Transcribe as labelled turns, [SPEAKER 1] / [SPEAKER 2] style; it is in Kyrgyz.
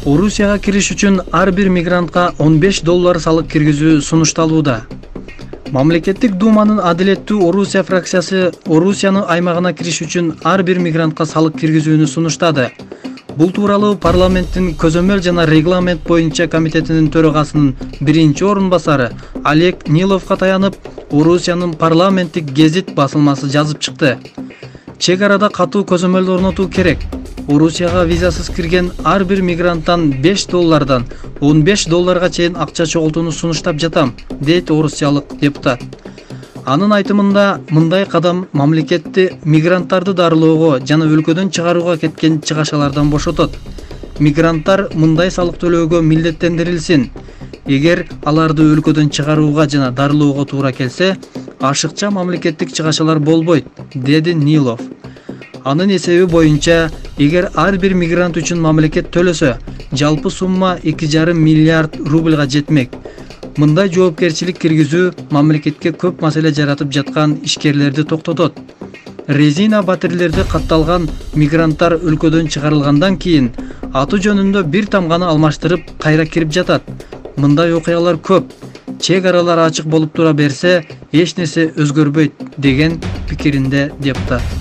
[SPEAKER 1] Орусияга кириш үчүн ар бир мигрантка $15 салык киргизүү сунушталууда. Мамлекеттик думанын Адилеттүү Орусия фракциясы Орусиянын аймагына кириш үчүн ар бир мигрантка салык киргизүүнү сунуштады. Бул тууралуу парламенттин көзөмөл жана регламент боюнча комитетинин төрагасынын биринчи орун басары Олег Ниловго таянып, Орусиянын парламенттик гезит басылмасы жазып чыкты. Чек арада катуу көзөмөл орнотуу керек. Орусияга визасыз кирген ар бир мигранттан $5 $15 чейин акча чогултууну сунуштап жатам, дейт орусиялык депутат. Анын айтымында, мындай кадам мамлекетти мигранттарды дарылоого жана өлкөдөн чыгарууга кеткен чыгашалардан бошотот. Мигранттар мындай салык төлөөгө милдеттендирилсин. Эгер аларды өлкөдөн чыгарууга жана дарылоого туура келсе, ашыкча мамлекеттик чыгашалар болбойт, деди Нилов. Анын эсеби боюнча, эгер ар бир мигрант үчүн мамлекет төлөсө, жалпы сумма 2,5 миллиард рубльга жетмек. Мындай жоопкерчилик киргизүү мамлекетке көп маселе жаратып жаткан ишкерлерди токтотот. Резина батирлерди катталган мигранттар өлкөдөн чыгарылгандан кийин аты жөнүндө бир тамганы алмаштырып кайра кирип жатат. Мындай окуялар көп. Чек аралар ачык болуп тура берсе, эч нерсе өзгөрбөйт, деген пикиринде депутат.